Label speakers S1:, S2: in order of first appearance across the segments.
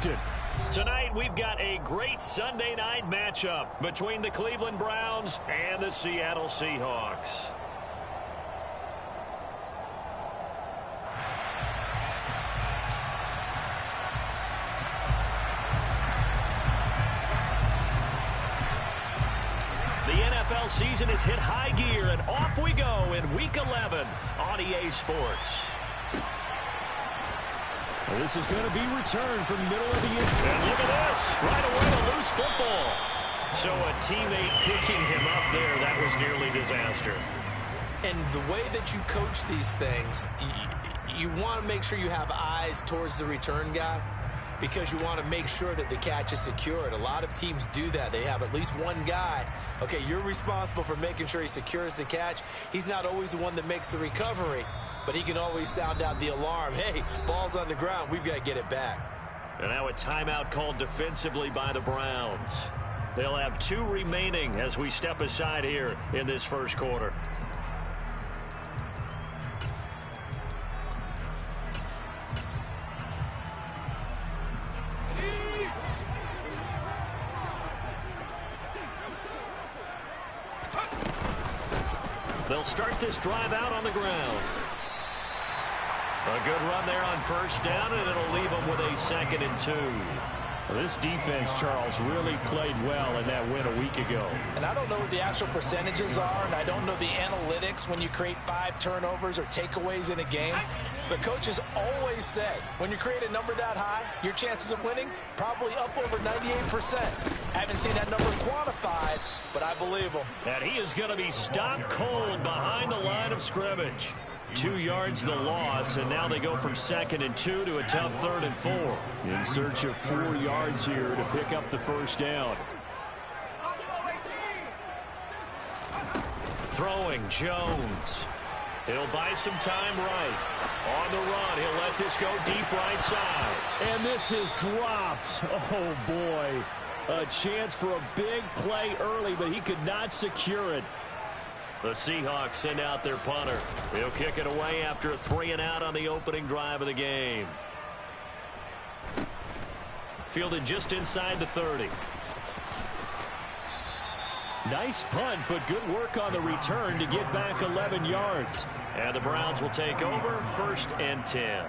S1: expected.
S2: Tonight, we've got a great Sunday night matchup between the Cleveland Browns and the Seattle Seahawks. The NFL season has hit high gear, and off we go in Week 11 on EA Sports.
S1: Well, this is going to be returned from the middle of the infield.
S2: And look at this. Right away, a loose football. So a teammate picking him up there, that was nearly disaster.
S3: And the way that you coach these things, you want to make sure you have eyes towards the return guy, because you want to make sure that the catch is secured. A lot of teams do that. They have at least one guy. Okay, you're responsible for making sure he secures the catch. He's not always the one that makes the recovery, but he can always sound out the alarm. Hey, ball's on the ground. We've got to get it back.
S2: And now a timeout called defensively by the Browns. They'll have 2 remaining as we step aside here in this first quarter. They'll start this drive out on the ground. A good run there on first down, and it'll leave them with a 2nd and 2.
S1: Well, this defense, Charles, really played well in that win a week ago.
S4: And I don't know what the actual percentages are, and I don't know the analytics when you create 5 turnovers or takeaways in a game. But coaches always said, when you create a number that high, your chances of winning probably up over 98%. I haven't seen that number quantified, but I believe them.
S2: And he is going to be stopped cold behind the line of scrimmage. 2 yards the loss, and now they go from 2nd and 2 to a tough 3rd and 4.
S1: In search of 4 yards here to pick up the first down.
S2: Throwing Jones. He'll buy some time right. On the run, he'll let this go deep right side.
S1: And this is dropped. Oh, boy. A chance for a big play early, but he could not secure it.
S2: The Seahawks send out their punter. He'll kick it away after a 3-and-out on the opening drive of the game. Fielded just inside the 30.
S1: Nice punt, but good work on the return to get back 11 yards.
S2: And the Browns will take over 1st and 10.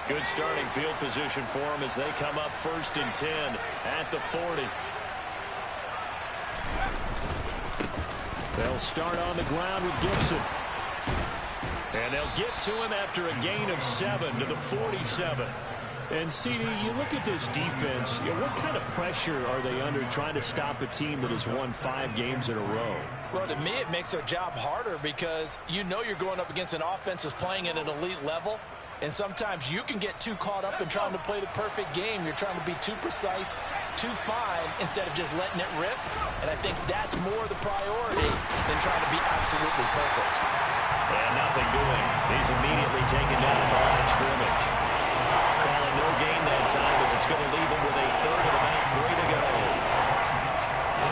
S2: Good starting field position for them as they come up 1st and 10 at the 40.
S1: They'll start on the ground with Gibson.
S2: And they'll get to him after a gain of 7 to the 47.
S1: And, CD, you look at this defense, what kind of pressure are they under trying to stop a team that has won 5 games in a row?
S4: Well, to me, it makes their job harder because you know you're going up against an offense that's playing at an elite level. And sometimes you can get too caught up in trying to play the perfect game. You're trying to be too precise, too fine, instead of just letting it rip. And I think that's more the priority than trying to be absolutely perfect.
S2: And nothing doing. He's immediately taken down at the line of scrimmage. Calling no gain that time as it's going to leave him with a 3rd and about 3 to go.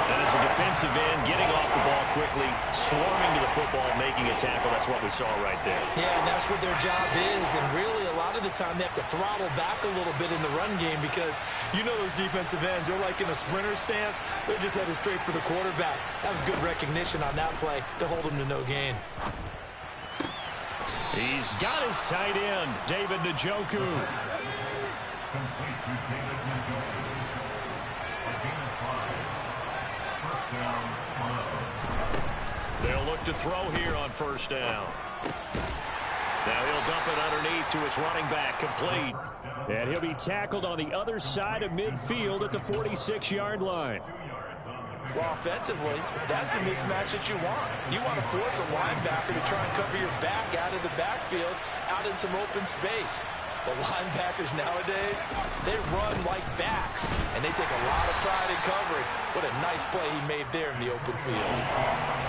S2: And as a defensive end, getting off the ball quickly, swarming to the football, making a tackle. That's what we saw right there.
S3: Yeah, and that's what their job is. And really, a lot of the time, they have to throttle back a little bit in the run game because you know those defensive ends, they're like in a sprinter stance. They're just headed straight for the quarterback. That was good recognition on that play to hold him to no gain.
S1: He's got his tight end, David Njoku.
S2: They'll look to throw here on 1st down. Now he'll dump it underneath to his running back, complete.
S1: And he'll be tackled on the other side of midfield at the 46-yard line.
S4: Well, offensively, that's the mismatch that you want. You want to force a linebacker to try and cover your back out of the backfield, out in some open space. The linebackers nowadays, they run like backs, and they take a lot of pride in covering. What a nice play he made there in the open field.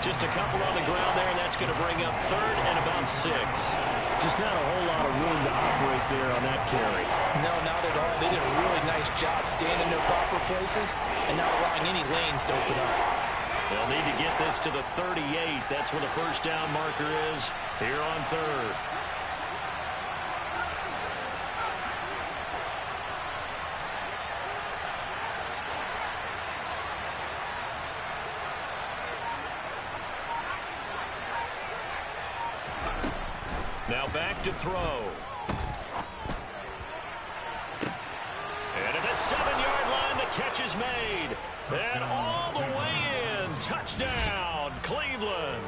S2: Just a couple on the ground there, and that's going to bring up 3rd and about 6.
S1: Just not a whole lot of room to operate there on that carry.
S4: No, not at all. They did a really nice job staying in their proper places and not allowing any lanes to open up.
S2: They'll need to get this to the 38. That's where the first down marker is here on third. Now back to throw. And at the 7-yard line, the catch is made. And all the way in. Touchdown, Cleveland.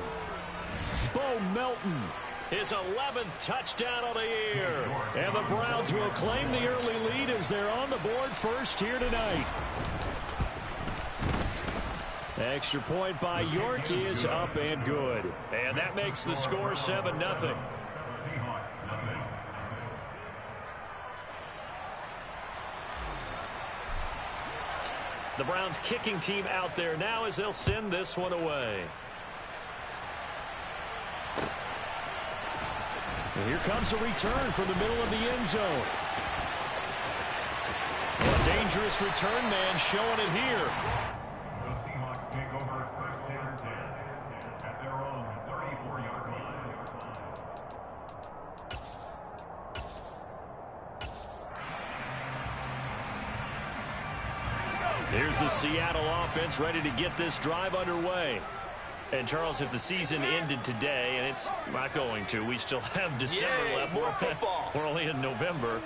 S1: Bo Melton.
S2: His 11th touchdown of the year.
S1: And the Browns will claim the early lead as they're on the board first here tonight. Extra point by York is up and good.
S2: And that makes the score 7-0. The Browns kicking team out there now as they'll send this one away.
S1: And here comes a return from the middle of the end zone. A dangerous return man showing it here.
S5: The Seahawks take over first and 10 at their own 34-yard line.
S2: Here's the Seattle offense ready to get this drive underway. And, Charles, if the season ended today, and it's not going to, we still have December left.
S3: More football.
S2: We're only in November.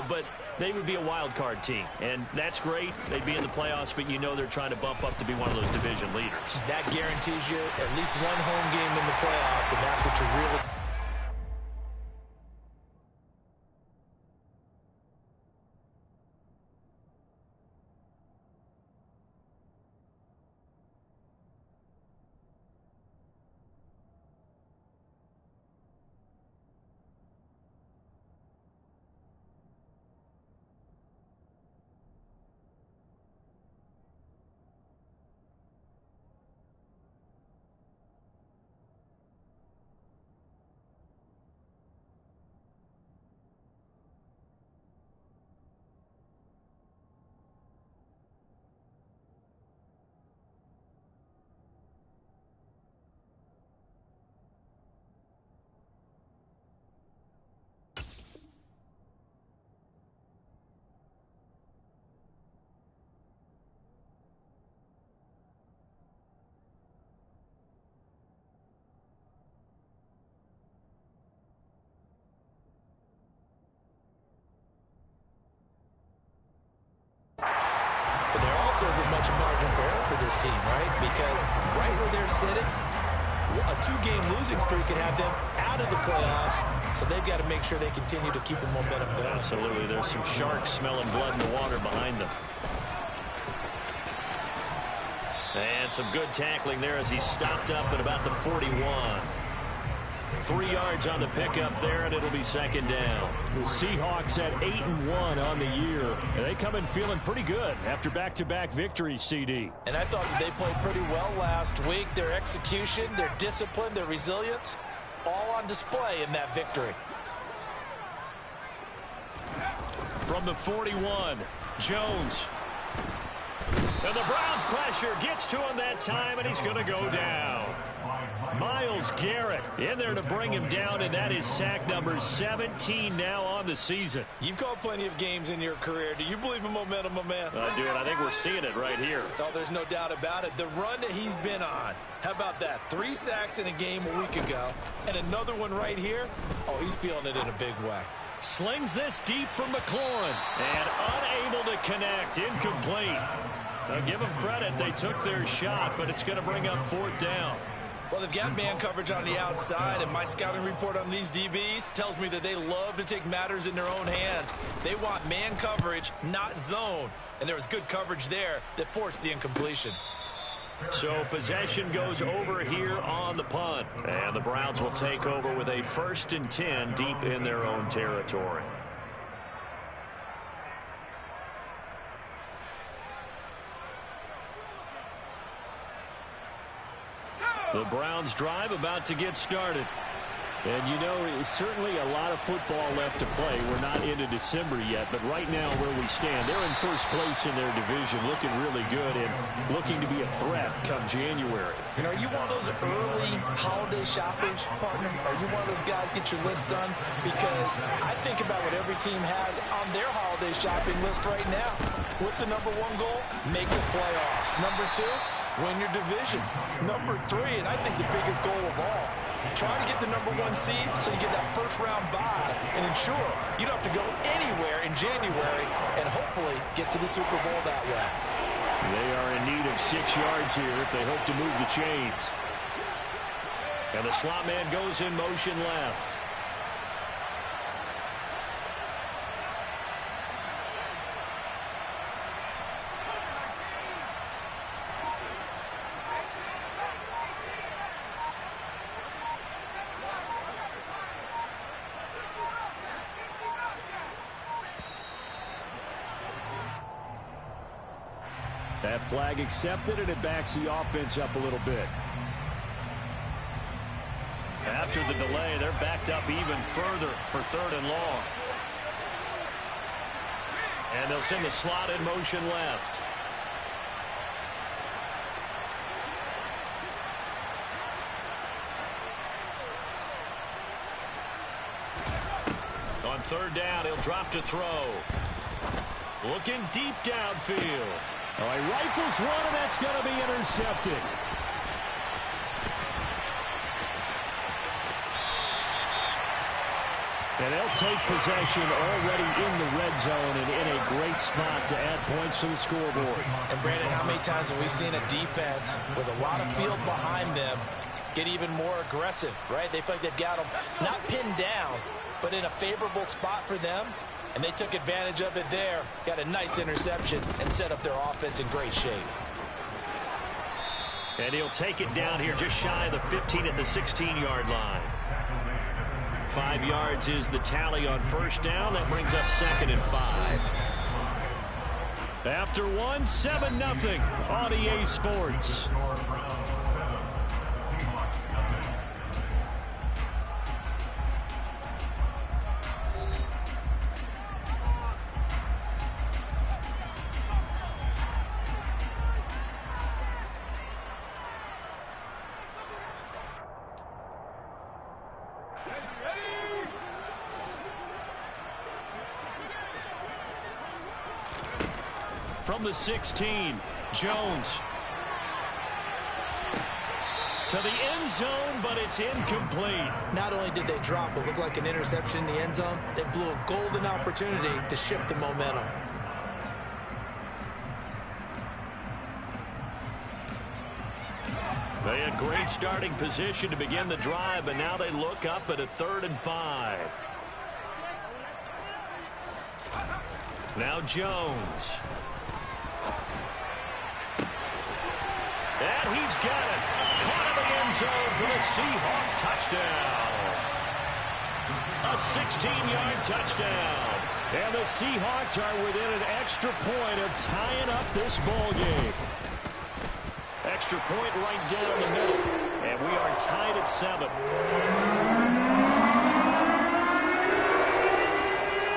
S2: But they would be a wild card team. And that's great. They'd be in the playoffs, but you know they're trying to bump up to be one of those division leaders.
S3: That guarantees you at least one home game in the playoffs, and that's what you're really... But there also isn't much margin for error for this team, right? Because right where they're sitting, a 2-game losing streak could have them out of the playoffs. So they've got to make sure they continue to keep the momentum going.
S2: Absolutely. There's some sharks smelling blood in the water behind them. And some good tackling there as he stopped up at about the 41. 3 yards on the pickup there, and it'll be second down.
S1: The Seahawks at 8-1 on the year. And they come in feeling pretty good after back-to-back victories, CD.
S4: And I thought that they played pretty well last week. Their execution, their discipline, their resilience, all on display in that victory.
S2: From the 41, Jones. And the Browns pressure gets to him that time, and he's going to go down. Myles Garrett in there to bring him down, and that is sack number 17 now on the season.
S4: You've called plenty of games in your career. Do you believe in momentum, my man?
S2: I do, and I think we're seeing it right here.
S4: Oh, there's no doubt about it. The run that he's been on, how about that? 3 sacks in a game a week ago, and another one right here. Oh, he's feeling it in a big way.
S2: Slings this deep from McLaurin, and unable to connect, incomplete. Now, give them credit. They took their shot, but it's going to bring up 4th down.
S4: Well, they've got man coverage on the outside, and my scouting report on these DBs tells me that they love to take matters in their own hands. They want man coverage, not zone. And there was good coverage there that forced the incompletion.
S2: So possession goes over here on the punt. And the Browns will take over with a 1st and 10 deep in their own territory. The Browns drive about to get started.
S1: And, you know, certainly a lot of football left to play. We're not into December yet, but right now where we stand, they're in first place in their division, looking really good and looking to be a threat come January.
S4: You know, are you one of those early holiday shoppers, partner? Are you one of those guys get your list done? Because I think about what every team has on their holiday shopping list right now. What's the #1 goal? Make the playoffs. #2, win your division. #3, and I think the biggest goal of all, try to get the #1 seed so you get that first-round bye and ensure you don't have to go anywhere in January and hopefully get to the Super Bowl that way.
S1: They are in need of 6 yards here if they hope to move the chains. And the slot man goes in motion left. That flag accepted, and it backs the offense up a little bit. After the delay, they're backed up even further for 3rd and long. And they'll send the slot in motion left. On 3rd down, he'll drop to throw. Looking deep downfield. Oh, he rifles one, and that's going to be intercepted. And they'll take possession already in the red zone and in a great spot to add points to the scoreboard.
S3: And, Brandon, how many times have we seen a defense with a lot of field behind them get even more aggressive, right? They feel like they've got them not pinned down, but in a favorable spot for them. And they took advantage of it there. Got a nice interception and set up their offense in great shape.
S1: And he'll take it down here just shy of the 15 at the 16-yard line. 5 yards is the tally on 1st down. That brings up 2nd and 5. After 1, 7-0 on EA Sports. From the 16, Jones. To the end zone, but it's incomplete.
S3: Not only did they drop what looked like an interception in the end zone, they blew a golden opportunity to shift the momentum.
S1: They had great starting position to begin the drive, but now they look up at a 3rd and 5. Now Jones. And he's got it. Caught in the end zone for the Seahawk touchdown. A 16-yard touchdown. And the Seahawks are within an extra point of tying up this ball game. Extra point right down the middle. And we are tied at 7.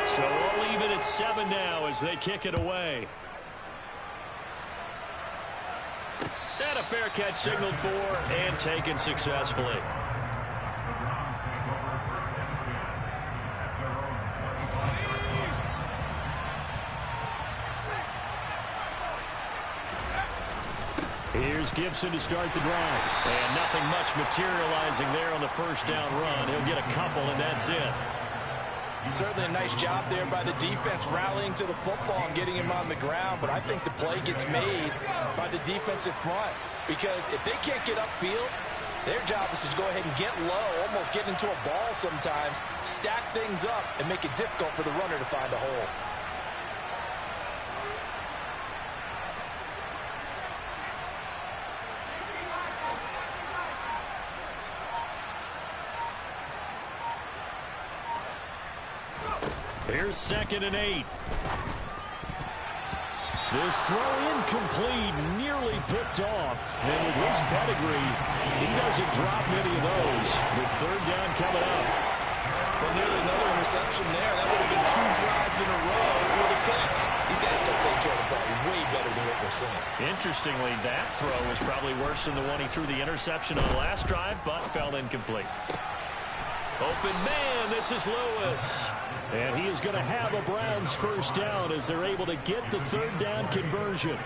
S1: So all even at 7 now as they kick it away. And a fair catch signaled for and taken successfully. Here's Gibson to start the drive. And nothing much materializing there on the 1st down run. He'll get a couple, and that's it.
S3: Certainly a nice job there by the defense rallying to the football and getting him on the ground, but I think the play gets made by the defensive front because if they can't get upfield, their job is to go ahead and get low, almost get into a ball sometimes, stack things up, and make it difficult for the runner to find a hole.
S1: Here's 2nd and 8. This throw incomplete, nearly picked off. And with his pedigree, he doesn't drop many of those. With third down coming up.
S3: Well, nearly another interception there. That would have been 2 drives in a row with a pick. He's got to start taking care of the ball way better than what we're seeing.
S2: Interestingly, that throw was probably worse than the one he threw the interception on last drive, but fell incomplete.
S1: Open man, this is Lewis. And he is going to have a Browns first down as they're able to get the third down conversion.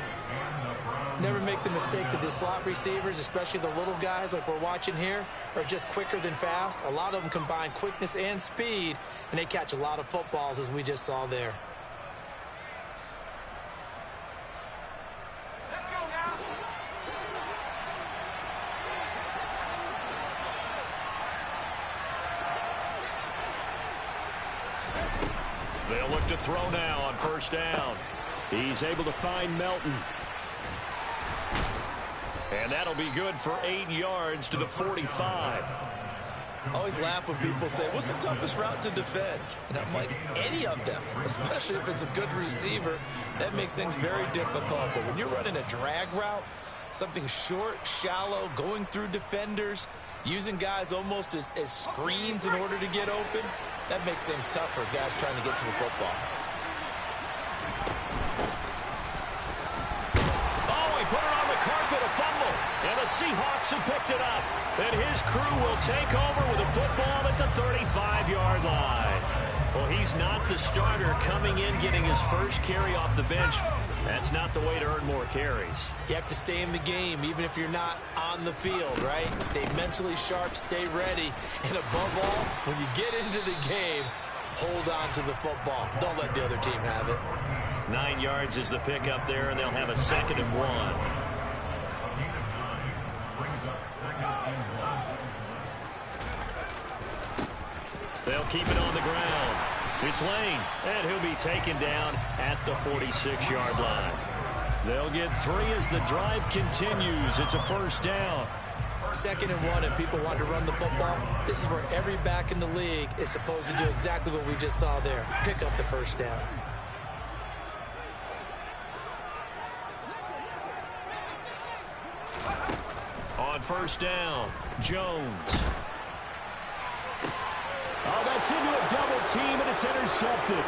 S3: Never make the mistake that the slot receivers, especially the little guys like we're watching here, are just quicker than fast. A lot of them combine quickness and speed, and they catch a lot of footballs, as we just saw there.
S1: They'll look to throw now on first down. He's able to find Melton. And that'll be good for 8 yards to the 45.
S3: I always laugh when people say, what's the toughest route to defend? And I'm like, any of them, especially if it's a good receiver. That makes things very difficult. But when you're running a drag route, something short, shallow, going through defenders, using guys almost as screens in order to get open, that makes things tough for guys trying to get to the football.
S1: Oh, he put it on the carpet, a fumble. And the Seahawks have picked it up. And his crew will take over with a football at the 35-yard line. Well, he's not the starter coming in, getting his first carry off the bench. That's not the way to earn more carries.
S3: You have to stay in the game, even if you're not on the field, right? Stay mentally sharp, stay ready. And above all, when you get into the game, hold on to the football. Don't let the other team have it.
S2: 9 yards is the pickup there, and they'll have a 2nd and 1. They'll keep it on the ground. It's Lane, and he'll be taken down at the 46-yard line.
S1: They'll get 3 as the drive continues. It's a first down.
S3: 2nd and 1, and people want to run the football. This is where every back in the league is supposed to do exactly what we just saw there. Pick up the first down.
S1: On first down, Jones. Oh, that's into a double team, and it's intercepted.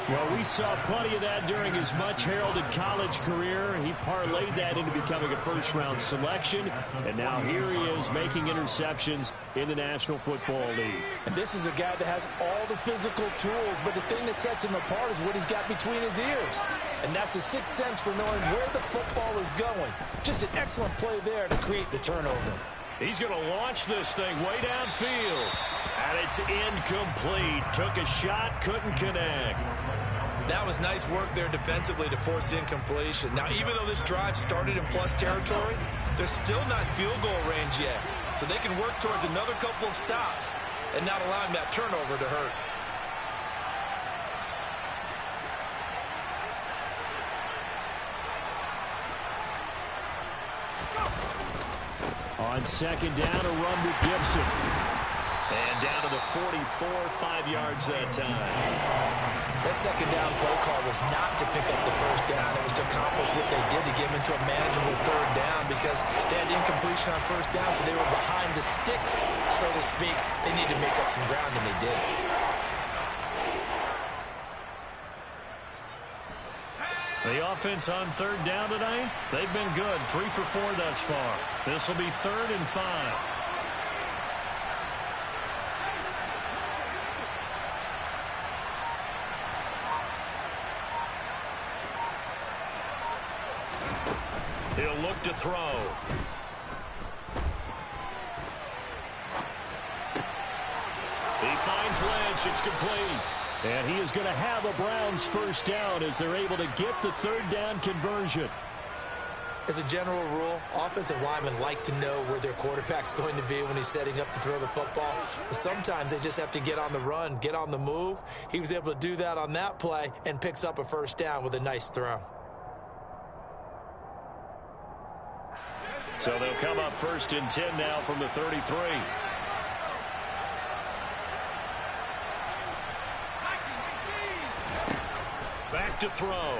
S1: Well, we saw plenty of that during his much-heralded college career. He parlayed that into becoming a first-round selection, and now here he is making interceptions in the National Football League.
S4: And this is a guy that has all the physical tools, but the thing that sets him apart is what he's got between his ears. And that's the sixth sense for knowing where the football is going. Just an excellent play there to create the turnover.
S1: He's going to launch this thing way downfield. And it's incomplete. Took a shot, couldn't connect.
S3: That was nice work there defensively to force the incompletion. Now, even though this drive started in plus territory, they're still not in field goal range yet. So they can work towards another couple of stops and not allowing that turnover to hurt.
S1: On second down, a run with Gibson.
S2: And down to the 44, 5 yards that time.
S3: That second down play call was not to pick up the first down. It was to accomplish what they did to get them into a manageable third down because they had incompletion on first down, so they were behind the sticks, so to speak. They needed to make up some ground, and they did.
S2: The offense on third down tonight, they've been good. 3 for 4 thus far. This will be 3rd and 5. He'll look to throw.
S1: He finds Lynch. It's complete. And he is going to have a Browns first down as they're able to get the third down conversion.
S3: As a general rule, offensive linemen like to know where their quarterback's going to be when he's setting up to throw the football. But sometimes they just have to get on the run, get on the move. He was able to do that on that play and picks up a first down with a nice throw.
S2: So they'll come up 1st and 10 now from the 33. Back to throw.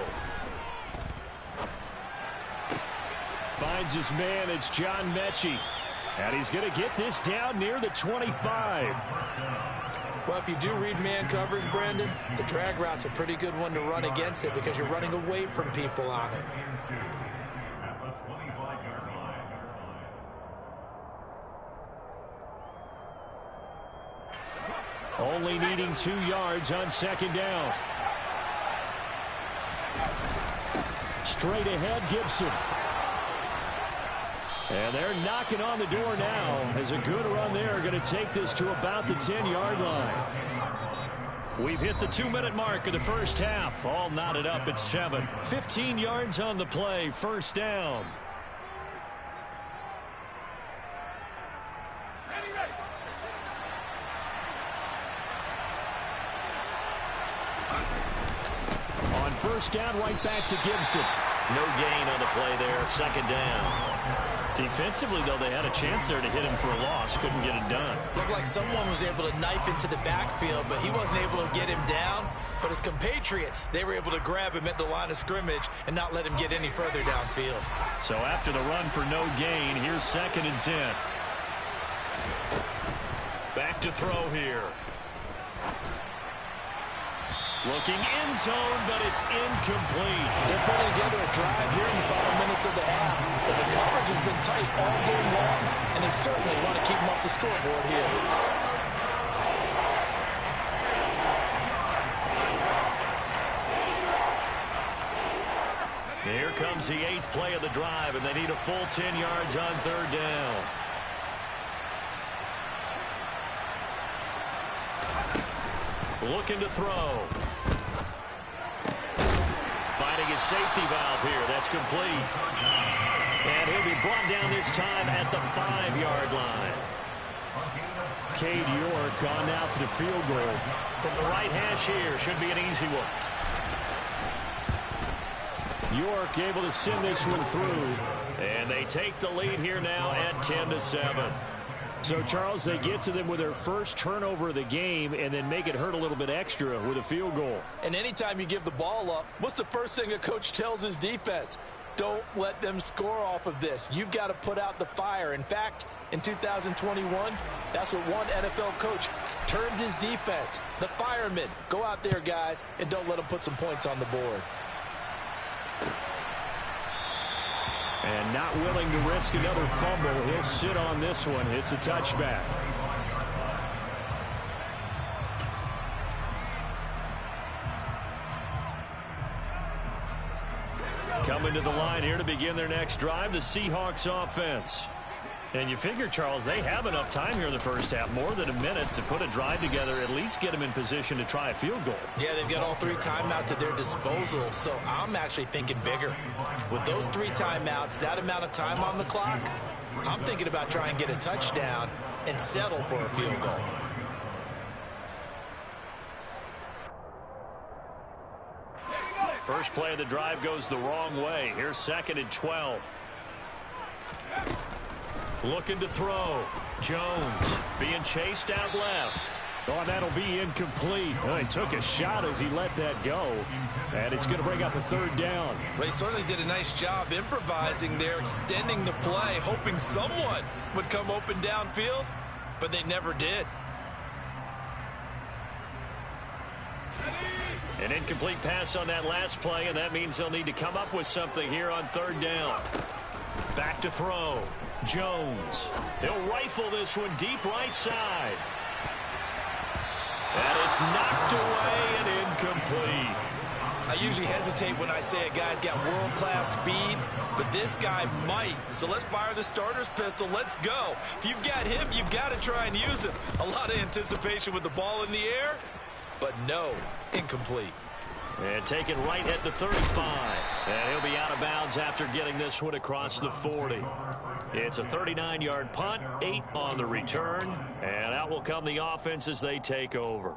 S1: Finds his man. It's John Mechie. And he's going to get this down near the 25.
S3: Well, if you do read man coverage, Brandon, the drag route's a pretty good one to run against it because you're running away from people on it.
S1: Only needing 2 yards on second down. Straight ahead, Gibson. And they're knocking on the door now as a good run there. Going to take this to about the 10-yard line. We've hit the 2-minute mark of the first half. All knotted up at 7. 15 yards on the play. First down. On first down, right back to Gibson.
S2: No gain on the play there. Second down.
S1: Defensively, though, they had a chance there to hit him for a loss. Couldn't get it done.
S3: Looked like someone was able to knife into the backfield, but he wasn't able to get him down. But his compatriots, they were able to grab him at the line of scrimmage and not let him get any further downfield.
S1: So after the run for no gain, here's 2nd and 10.
S2: Back to throw here.
S1: Looking end zone, but it's incomplete.
S3: They're putting together a drive here in the final minutes of the half, but the coverage has been tight all game long, and they certainly want to keep them off the scoreboard here.
S2: Here comes the 8th play of the drive, and they need a full 10 yards on third down. Looking to throw. Finding his safety valve here. That's complete. And he'll be brought down this time at the 5-yard line.
S1: Cade York on now for the field goal.
S2: From the right hash here. Should be an easy one.
S1: York able to send this one through.
S2: And they take the lead here now at 10-7.
S1: So, Charles, they get to them with their first turnover of the game and then make it hurt a little bit extra with a field goal.
S3: And anytime you give the ball up, what's the first thing a coach tells his defense? Don't let them score off of this. You've got to put out the fire. In fact, in 2021, that's what one NFL coach termed his defense. The firemen. Go out there, guys, and don't let them put some points on the board.
S1: And not willing to risk another fumble. He'll sit on this one. It's a touchback. Coming to the line here to begin their next drive, the Seahawks offense. And you figure, Charles, they have enough time here in the first half, more than a minute, to put a drive together, at least get them in position to try a field goal.
S3: Yeah, they've got all 3 timeouts at their disposal, so I'm actually thinking bigger. With those 3 timeouts, that amount of time on the clock, I'm thinking about trying to get a touchdown and settle for a field goal.
S2: First play of the drive goes the wrong way. Here's 2nd and 12. Looking to throw. Jones being chased out left.
S1: Oh, that'll be incomplete. Oh, he took a shot as he let that go. And it's going to bring up a 3rd down.
S3: Well, he certainly did a nice job improvising there, extending the play, hoping someone would come open downfield, but they never did.
S2: An incomplete pass on that last play, and that means they'll need to come up with something here on 3rd down. Back to throw. Jones. He'll rifle this one deep right side. And it's knocked away and incomplete.
S3: I usually hesitate when I say a guy's got world-class speed, but this guy might. So let's fire the starter's pistol. Let's go. If you've got him, you've got to try and use him. A lot of anticipation with the ball in the air, but no, incomplete.
S2: And taken right at the 35. And he'll be out of bounds after getting this one across the 40. It's a 39-yard punt, 8 on the return. And out will come the offense as they take over.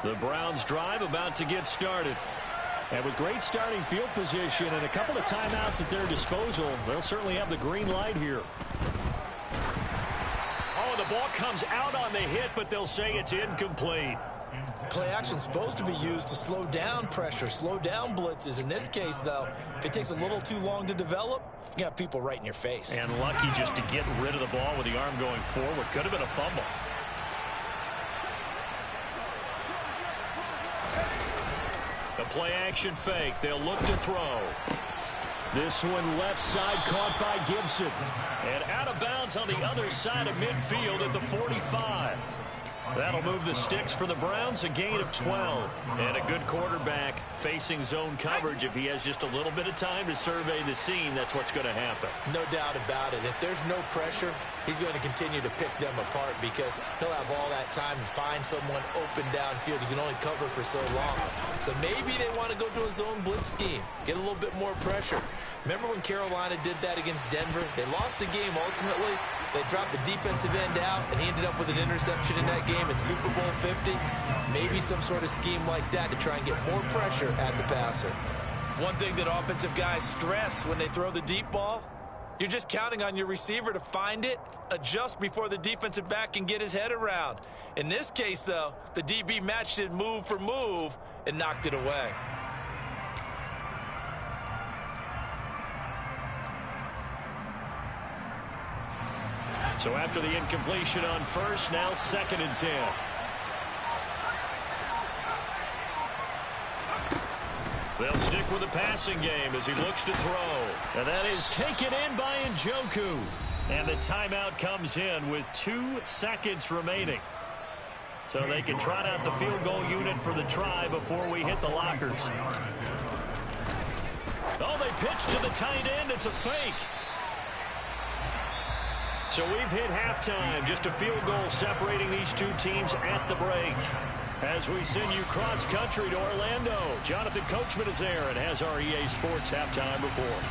S2: The Browns drive about to get started.
S1: And with great starting field position and a couple of timeouts at their disposal, they'll certainly have the green light here.
S2: Oh, the ball comes out on the hit, but they'll say it's incomplete.
S3: Play action is supposed to be used to slow down pressure, slow down blitzes. In this case, though, if it takes a little too long to develop, you got people right in your face.
S2: And lucky just to get rid of the ball with the arm going forward. Could have been a fumble. The play action fake. They'll look to throw. This one left side caught by Gibson. And out of bounds on the other side of midfield at the 45. That'll move the sticks for the Browns, a gain of 12. And a good quarterback facing zone coverage. If he has just a little bit of time to survey the scene, that's what's going to happen.
S3: No doubt about it. If there's no pressure, he's going to continue to pick them apart because he'll have all that time to find someone open downfield. You can only cover for so long. So maybe they want to go to a zone blitz scheme, get a little bit more pressure. Remember when Carolina did that against Denver? They lost the game ultimately. They dropped the defensive end out, and he ended up with an interception in that game in Super Bowl 50. Maybe some sort of scheme like that to try and get more pressure at the passer. One thing that offensive guys stress when they throw the deep ball, you're just counting on your receiver to find it, adjust before the defensive back can get his head around. In this case, though, the DB matched it move for move and knocked it away.
S2: So after the incompletion on first, now 2nd and 10. They'll stick with the passing game as he looks to throw. And that is taken in by Njoku. And the timeout comes in with 2 seconds remaining. So they can trot out the field goal unit for the try before we hit the lockers. Oh, they pitch to the tight end. It's a fake. So we've hit halftime. Just a field goal separating these two teams at the break. As we send you cross-country to Orlando, Jonathan Coachman is there and has our EA Sports halftime report.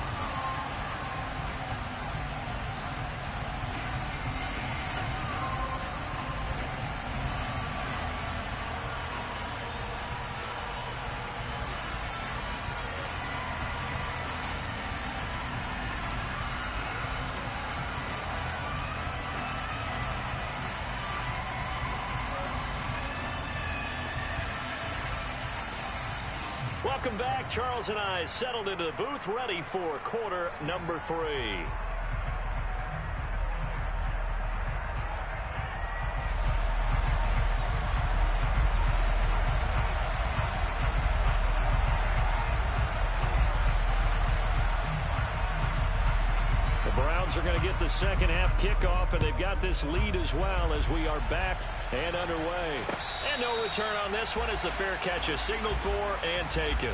S2: Welcome back. Charles and I settled into the booth, ready for quarter number 3. The Browns are going to get the second half kickoff, and they've got this lead as well as we are back and underway. And no return on this one as the fair catch is signaled for and taken.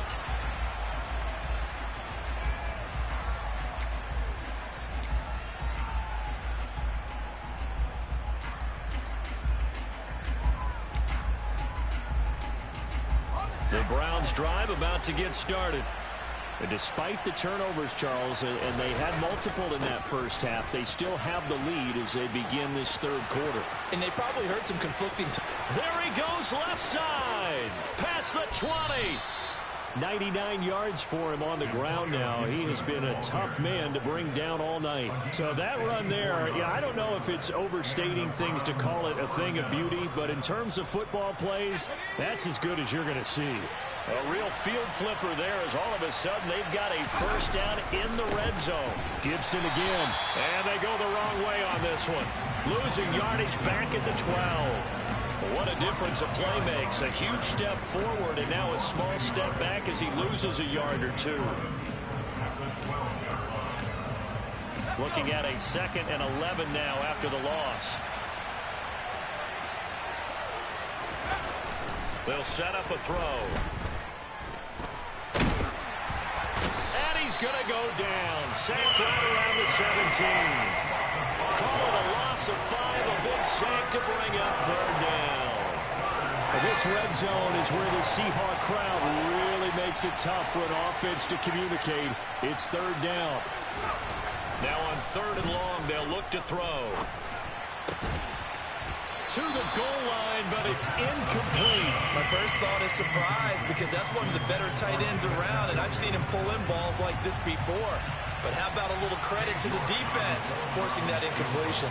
S2: The Browns drive about to get started. And despite the turnovers, Charles, and they had multiple in that first half, they still have the lead as they begin this third quarter.
S3: And they probably heard some conflicting.
S2: There he goes left side. Past the 20. 99 yards for him on the ground now. He has been a tough man to bring down all night. So that run there, yeah, I don't know if it's overstating things to call it a thing of beauty, but in terms of football plays, that's as good as you're going to see. A real field flipper there as all of a sudden they've got a first down in the red zone. Gibson again. And they go the wrong way on this one. Losing yardage back at the 12. What a difference a play makes. A huge step forward and now a small step back as he loses a yard or two. Looking at a 2nd and 11 now after the loss. They'll set up a throw. And he's going to go down. Sacked right around the 17. Call it a loss of 5. A big sack to bring up 3rd down. This red zone is where the Seahawk crowd really makes it tough for an offense to communicate. It's 3rd down. Now on 3rd and long, they'll look to throw. To the goal line, but it's incomplete.
S3: My first thought is surprise because that's one of the better tight ends around, and I've seen him pull in balls like this before. But how about a little credit to the defense forcing that incompletion?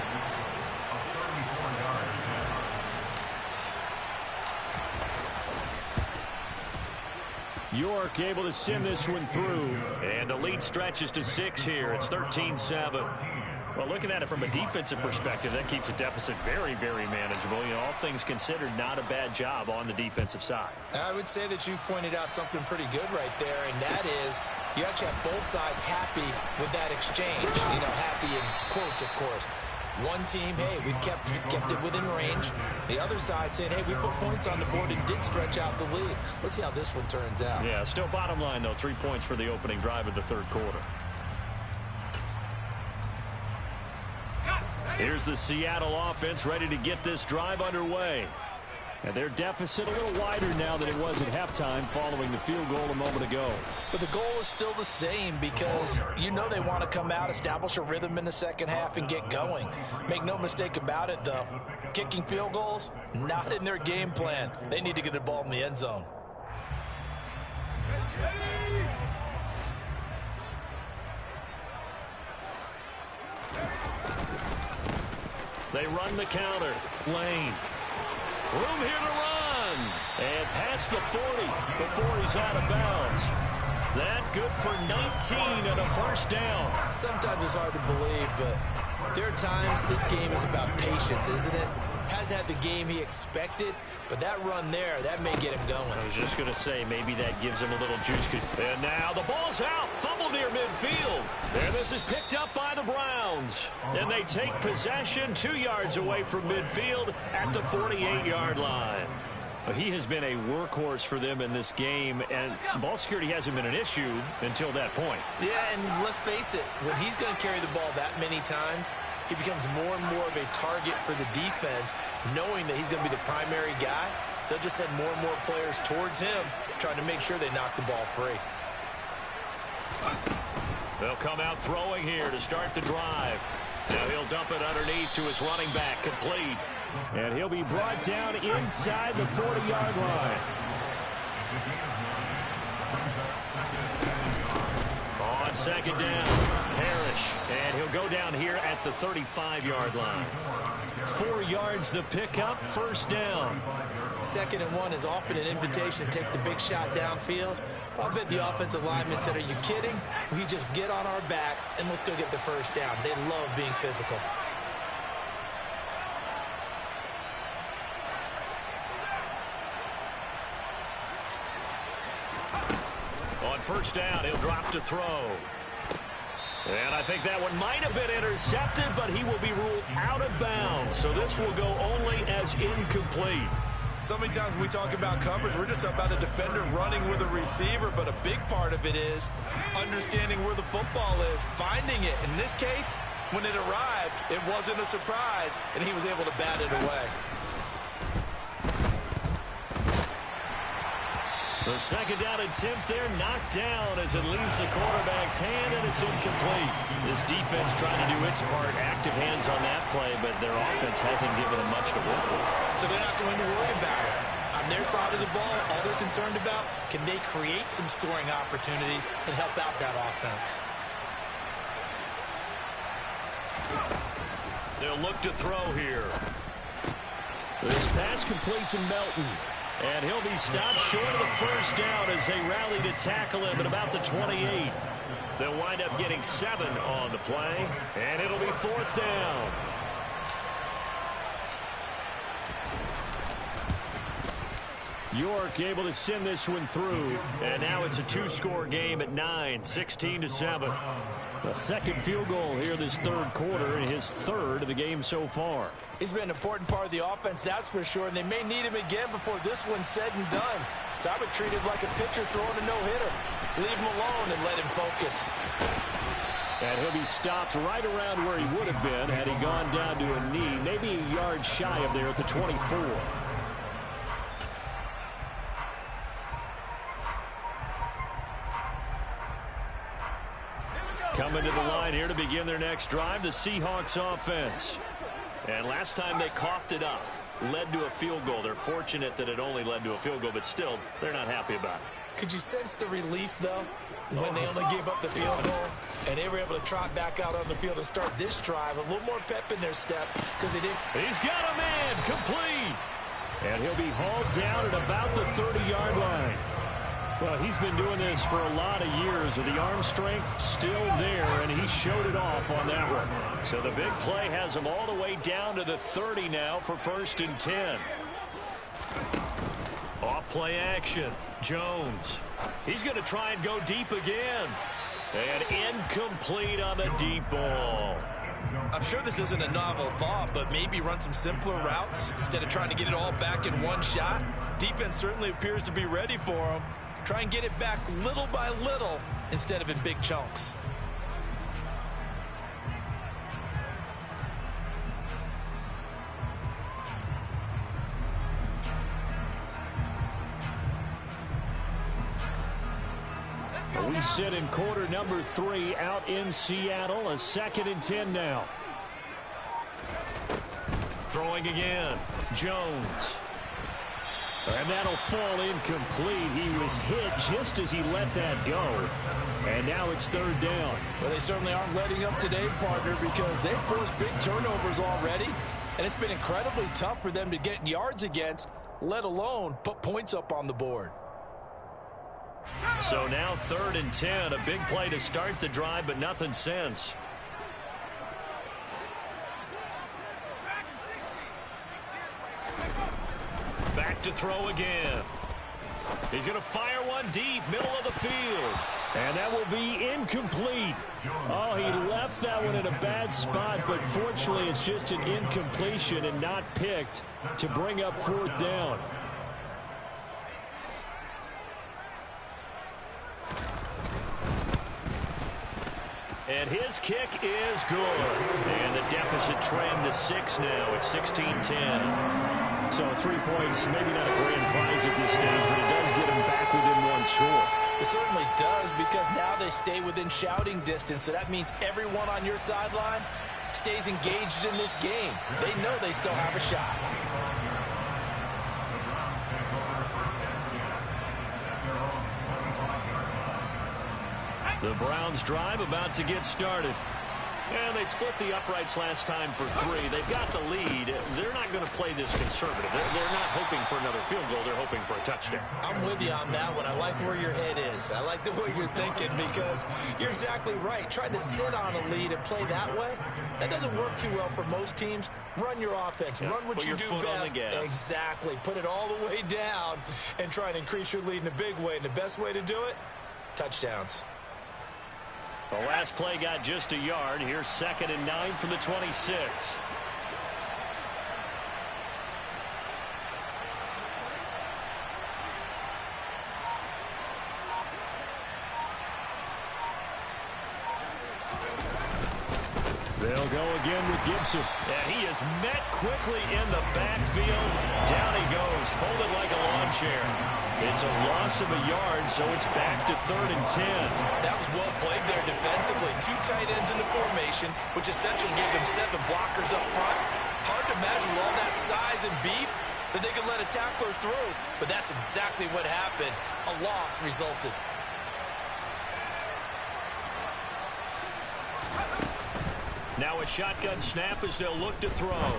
S1: York able to send this one through. And the lead stretches to 6 here. It's 13-7.
S2: Well, looking at it from a defensive perspective, that keeps the deficit very, very manageable. You know, all things considered, not a bad job on the defensive side.
S3: I would say that you've pointed out something pretty good right there, and that is you actually have both sides happy with that exchange. You know, happy in quotes, of course. One team, hey, we've kept it within range. The other side saying, hey, we put points on the board and did stretch out the lead. Let's see how this one turns out.
S2: Yeah, still bottom line, though, 3 points for the opening drive of the third quarter.
S1: Here's the Seattle offense ready to get this drive underway. And their deficit a little wider now than it was at halftime following the field goal a moment ago.
S3: But the goal is still the same because you know they want to come out, establish a rhythm in the second half, and get going. Make no mistake about it, though. Kicking field goals, not in their game plan. They need to get the ball in the end zone.
S1: They run the counter. Lane. Room here to run. And past the 40 before he's out of bounds. That good for 19 and a first down.
S3: Sometimes it's hard to believe, but there are times this game is about patience, isn't it? Has had the game he expected, but that run there, that may get him going.
S2: I was just going to say, maybe that gives him a little juice.
S1: And now the ball's out. Fumble near midfield. And this is picked up by the Browns. And they take possession 2 yards away from midfield at the 48-yard line.
S2: He has been a workhorse for them in this game, and ball security hasn't been an issue until that point.
S3: Yeah, and let's face it, when he's going to carry the ball that many times, he becomes more and more of a target for the defense, knowing that he's going to be the primary guy. They'll just send more and more players towards him, trying to make sure they knock the ball free.
S1: They'll come out throwing here to start the drive. Now he'll dump it underneath to his running back, complete. And he'll be brought down inside the 40-yard line. On second down, Parrish. And he'll go down here at the 35-yard line. 4 yards the pickup, first down.
S3: 2nd and 1 is often an invitation to take the big shot downfield. I bet the offensive lineman said, are you kidding? We just get on our backs and let's go get the first down. They love being physical.
S1: On first down, he'll drop to throw. And I think that one might have been intercepted, but he will be ruled out of bounds. So this will go only as incomplete.
S4: So many times when we talk about coverage, we're just about a defender running with a receiver, but a big part of it is understanding where the football is, finding it. In this case, when it arrived, it wasn't a surprise, and he was able to bat it away.
S1: The second down attempt there knocked down as it leaves the quarterback's hand, and it's incomplete. This defense trying to do its part, active hands on that play, but their offense hasn't given them much to work with.
S3: So they're not going to worry about it. On their side of the ball, all they're concerned about, can they create some scoring opportunities and help out that offense?
S1: They'll look to throw here. This pass complete to Melton. And he'll be stopped short of the first down as they rally to tackle him at about the 28. They'll wind up getting 7 on the play, and it'll be 4th down. York able to send this one through, and now it's a 2-score game at 9, 16-7. The second field goal here this third quarter, and his 3rd of the game so far.
S3: He's been an important part of the offense, that's for sure, and they may need him again before this one's said and done. So I would treat him like a pitcher throwing a no-hitter. Leave him alone and let him focus.
S1: And he'll be stopped right around where he would have been had he gone down to a knee, maybe a yard shy of there at the 24. Coming to the line here to begin their next drive, the Seahawks offense. And last time they coughed it up, led to a field goal. They're fortunate that it only led to a field goal, but still, they're not happy about it.
S3: Could you sense the relief, though, when they only gave up the field goal and they were able to trot back out on the field and start this drive? A little more pep in their step because they didn't.
S1: He's got a man, complete. And he'll be hauled down at about the 30-yard line. Well, he's been doing this for a lot of years with the arm strength still there, and he showed it off on that one. So the big play has him all the way down to the 30 now for 1st and 10. Off play action. Jones. He's going to try and go deep again. And incomplete on the deep ball.
S3: I'm sure this isn't a novel thought, but maybe run some simpler routes instead of trying to get it all back in one shot. Defense certainly appears to be ready for him. Try and get it back little by little instead of in big chunks.
S1: We sit in quarter number 3 out in Seattle. A 2nd and 10 now. Throwing again. Jones. And that'll fall incomplete. He was hit just as he let that go. And now it's 3rd down.
S4: Well, they certainly aren't letting up today, partner, because they've forced big turnovers already. And it's been incredibly tough for them to get yards against, let alone put points up on the board.
S1: So now 3rd and 10. A big play to start the drive, but nothing since. Back to throw again. He's going to fire one deep, middle of the field. And that will be incomplete. Oh, he left that one in a bad spot, but fortunately it's just an incompletion and not picked to bring up 4th down. And his kick is good. And the deficit trimmed to 6 now. It's 16-10. So 3 points, maybe not a grand prize at this stage, but it does get him back within 1 score.
S3: It certainly does, because now they stay within shouting distance. So that means everyone on your sideline stays engaged in this game. They know they still have a shot.
S1: The Browns drive about to get started. And they split the uprights last time for 3. They've got the lead. They're not going to play this conservative. They're not hoping for another field goal. They're hoping for a touchdown.
S3: I'm with you on that one. I like where your head is. I like the way you're thinking, because you're exactly right. Trying to sit on a lead and play that way, that doesn't work too well for most teams. Run your offense. Run what you do best. Exactly. Put it all the way down and try and increase your lead in a big way. And the best way to do it, touchdowns.
S1: The last play got just a yard. Here's 2nd and 9 from the 26. They'll go again with Gibson. And he is met quickly in the backfield. Down he goes, folded like a lawn chair. It's a loss of a yard, so it's back to 3rd and 10.
S3: That was well played there defensively. 2 tight ends in the formation, which essentially gave them 7 blockers up front. Hard to imagine with all that size and beef that they could let a tackler through. But that's exactly what happened. A loss resulted.
S1: Now a shotgun snap as they'll look to throw.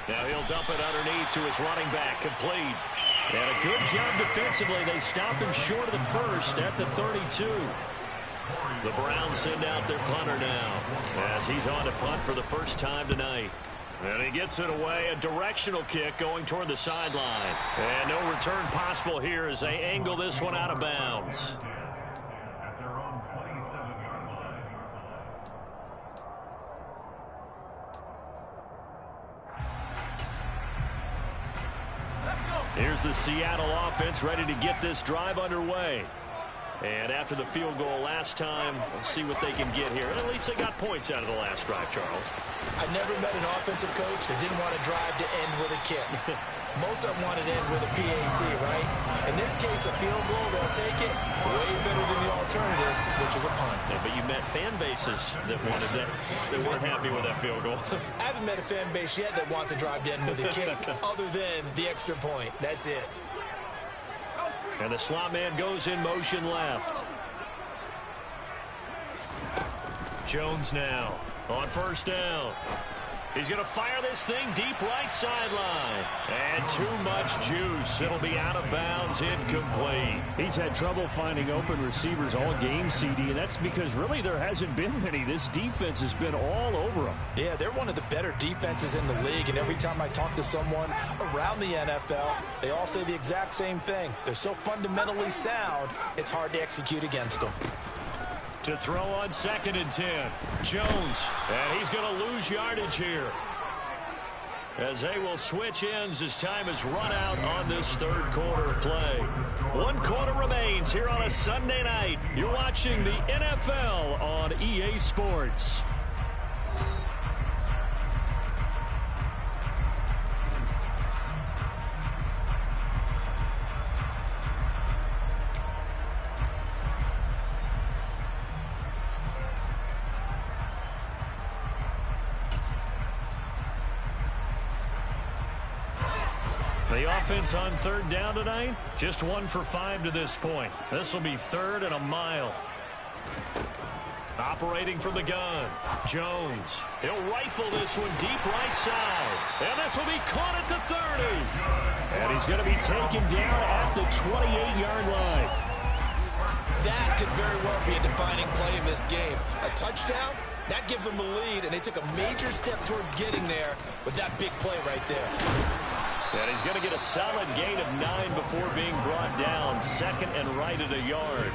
S1: Now he'll dump it underneath to his running back, complete. And a good job defensively. They stop him short of the first at the 32. The Browns send out their punter now as he's on to punt for the first time tonight. And he gets it away. A directional kick going toward the sideline. And no return possible here as they angle this one out of bounds.
S5: At their own 27-yard line.
S1: Here's the Seattle offense ready to get this drive underway. And after the field goal last time, we'll see what they can get here. At least they got points out of the last drive, Charles.
S3: I never met an offensive coach that didn't want to drive to end with a kick. Most of them want to end with a PAT, right? In this case, a field goal, they'll take it way better than the alternative, which is a punt.
S1: Yeah, but you met fan bases that wanted that, that weren't happy with that field goal.
S3: I haven't met a fan base yet that wants to drive to end with a kick other than the extra point. That's it.
S1: And the slot man goes in motion left. Jones now on first down. He's going to fire this thing deep right sideline. And too much juice. It'll be out of bounds, incomplete.
S2: He's had trouble finding open receivers all game, CD, and that's because really there hasn't been many. This defense has been all over them.
S4: Yeah, they're one of the better defenses in the league, and every time I talk to someone around the NFL, they all say the exact same thing. They're so fundamentally sound, it's hard to execute against them.
S1: To throw on 2nd and 10. Jones. And he's going to lose yardage here, as they will switch ends as time is run out on this third quarter of play. 1 quarter remains here on a Sunday night. You're watching the NFL on EA Sports. The offense on 3rd down tonight, just 1 for 5 to this point. This will be 3rd and a mile. Operating from the gun, Jones. He'll rifle this one deep right side. And this will be caught at the 30. And he's going to be taken down at the 28-yard line.
S3: That could very well be a defining play in this game. A touchdown, that gives them the lead, and they took a major step towards getting there with that big play right there.
S1: And he's going to get a solid gain of 9 before being brought down. 2nd and right at a yard.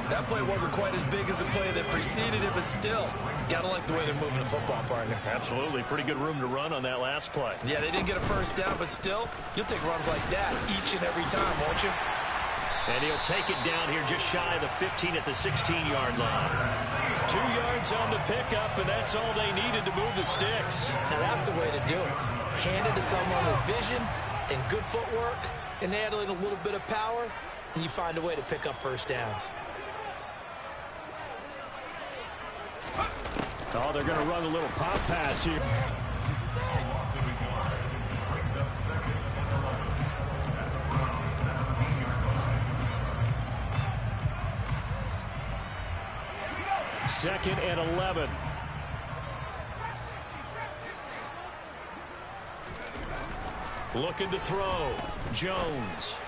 S4: That play wasn't quite as big as the play that preceded it, but still, got to like the way they're moving the football, partner.
S1: Absolutely. Pretty good room to run on that last play.
S4: Yeah, they didn't get a first down, but still, you'll take runs like that each and every time, won't you?
S1: And he'll take it down here just shy of the 15 at the 16-yard line. 2 yards on the pickup, and that's all they needed to move the sticks.
S3: Now that's the way to do it. Hand it to someone with vision and good footwork, and add in a little bit of power, and you find a way to pick up first downs.
S2: Oh, they're going to run a little pop pass here.
S1: Second and 11. Looking to throw. Jones.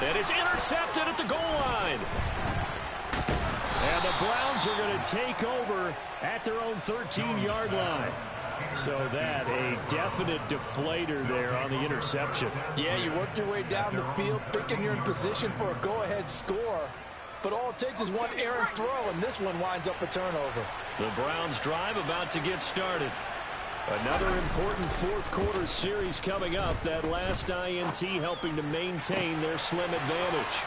S1: And it's intercepted at the goal line. And the Browns are going to take over at their own 13-yard line. So that a definite deflator there on the interception.
S4: Yeah, you work your way down the field thinking you're in position for a go-ahead score. But all it takes is one errant throw, and this one winds up a turnover.
S1: The Browns drive about to get started. Another important fourth quarter series coming up. That last INT helping to maintain their slim advantage.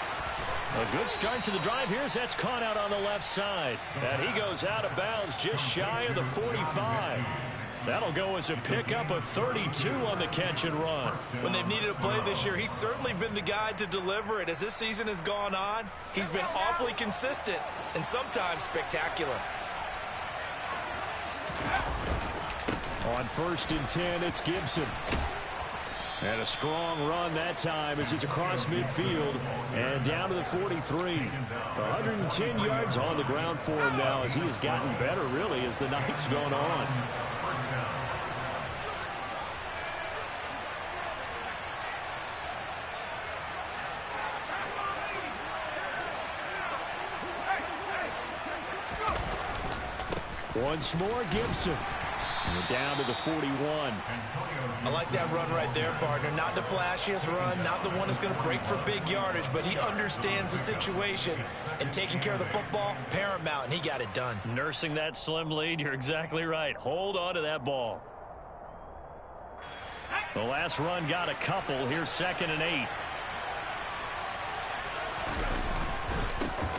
S1: A good start to the drive here as that's caught out on the left side. And he goes out of bounds just shy of the 45. That'll go as a pickup of 32 on the catch and run.
S4: When they've needed a play this year, he's certainly been the guy to deliver it. As this season has gone on, he's been awfully consistent and sometimes spectacular.
S2: On 1st and 10, it's Gibson. And a strong run that time as he's across midfield and down to the 43. 110 yards on the ground for him now as he has gotten better, really, as the night's gone on. Once more, Gibson. Down to the 41.
S4: I like that run right there, partner. Not the flashiest run, not the one that's going to break for big yardage, but he understands the situation, and taking care of the football, paramount, and he got it done.
S1: Nursing that slim lead, you're exactly right. Hold on to that ball. The last run got a couple. Here's 2nd and 8.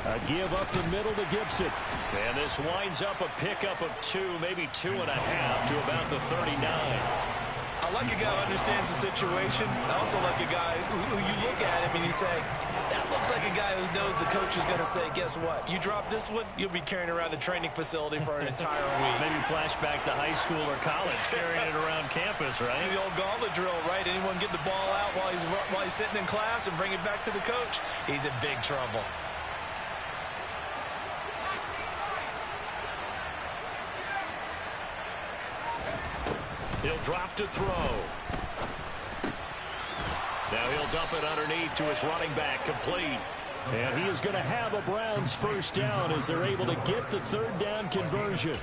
S2: A give up the middle to Gibson.
S1: And this winds up a pickup of 2, maybe 2.5 to about the 39.
S4: I like a guy who understands the situation. I also like a guy who you look at him and you say, that looks like a guy who knows the coach is going to say, guess what? You drop this one, you'll be carrying around the training facility for an entire week.
S1: Maybe flashback to high school or college, carrying it around campus, right?
S4: The old gauntlet drill, right? Anyone get the ball out while he's sitting in class and bring it back to the coach? He's in big trouble.
S1: He'll drop to throw. Now he'll dump it underneath to his running back, complete. And he is going to have a Browns first down as they're able to get the third down conversion.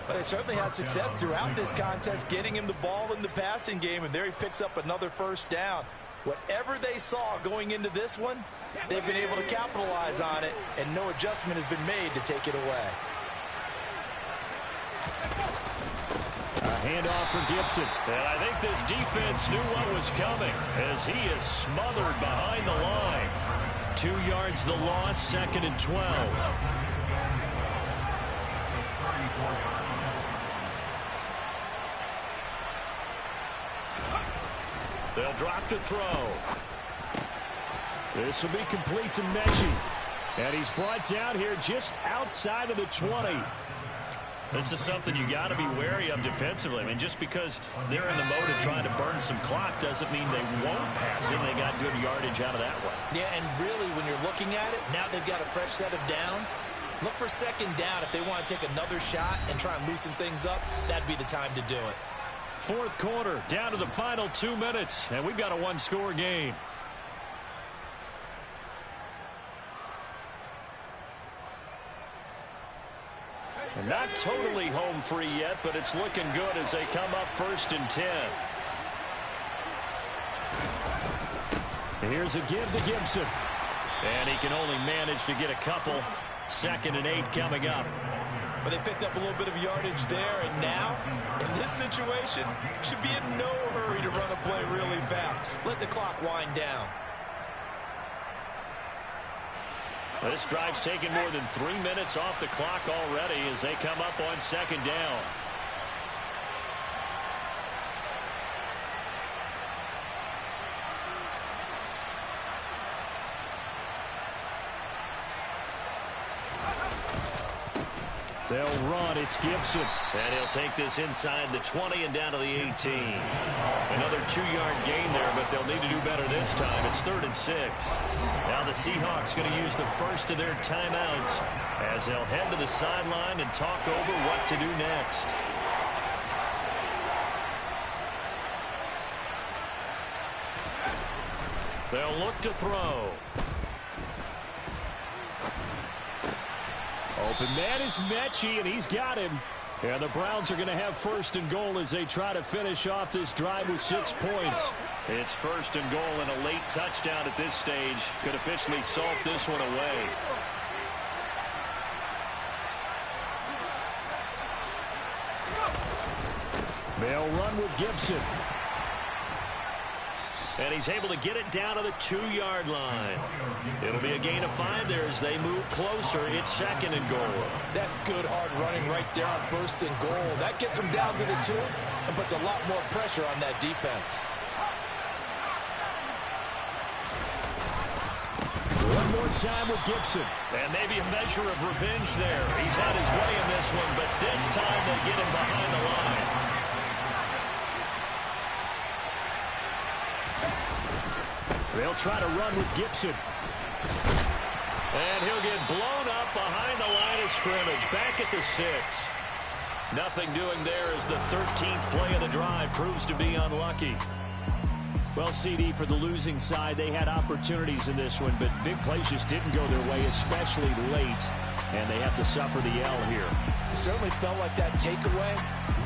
S4: But they certainly had success throughout this contest getting him the ball in the passing game, and there he picks up another first down. Whatever they saw going into this one, they've been able to capitalize on it, and no adjustment has been made to take it away.
S1: A handoff for Gibson. And I think this defense knew what was coming as he is smothered behind the line. 2 yards the loss, 2nd and 12. They'll drop to throw. This will be complete to Mechie. And he's brought down here just outside of the 20. This is something you got to be wary of defensively. I mean, just because they're in the mode of trying to burn some clock doesn't mean they won't pass it. They got good yardage out of that one.
S3: Yeah, and really, when you're looking at it, now they've got a fresh set of downs. Look for 2nd down. If they want to take another shot and try and loosen things up, that'd be the time to do it.
S1: 4th quarter, down to the final 2 minutes, and we've got a one-score game. And not totally home free yet, but it's looking good as they come up 1st and 10. Here's a give to Gibson. And he can only manage to get a couple. 2nd and 8 coming up.
S3: But they picked up a little bit of yardage there, and now, in this situation, should be in no hurry to run a play really fast. Let the clock wind down.
S1: This drive's taken more than 3 minutes off the clock already as they come up on 2nd down. They'll run. It's Gibson. And he'll take this inside the 20 and down to the 18. Another 2-yard gain there, but they'll need to do better this time. It's 3rd and 6. Now the Seahawks going to use the first of their timeouts as they'll head to the sideline and talk over what to do next. They'll look to throw. Open man is Mechie, and he's got him. And the Browns are going to have 1st and goal as they try to finish off this drive with 6 points. It's 1st and goal, and a late touchdown at this stage could officially salt this one away. They'll run with Gibson. And he's able to get it down to the 2-yard line. It'll be a gain of 5 there as they move closer. It's 2nd and goal.
S4: That's good hard running right there on 1st and goal. That gets them down to the 2 and puts a lot more pressure on that defense.
S1: One more time with Gibson. And maybe a measure of revenge there. He's had his way in this one, but this time they get him behind the line. They'll try to run with Gibson. And he'll get blown up behind the line of scrimmage. Back at the 6. Nothing doing there as the 13th play of the drive proves to be unlucky. Well, CD, for the losing side, they had opportunities in this one, but big plays just didn't go their way, especially late. And they have to suffer the L here.
S3: It certainly felt like that takeaway,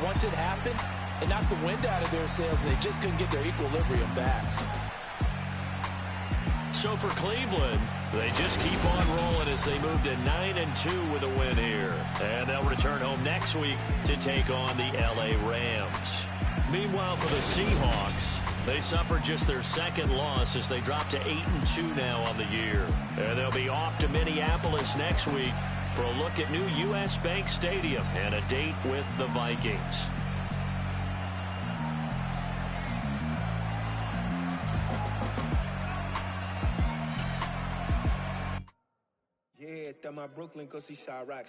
S3: once it happened, it knocked the wind out of their sails, and they just couldn't get their equilibrium back.
S1: So for Cleveland, they just keep on rolling as they move to 9-2 with a win here. And they'll return home next week to take on the LA Rams. Meanwhile, for the Seahawks, they suffered just their 2nd loss as they drop to 8-2 now on the year. And they'll be off to Minneapolis next week for a look at new U.S. Bank Stadium and a date with the Vikings.
S6: Yeah, my Brooklyn, go see Chirac.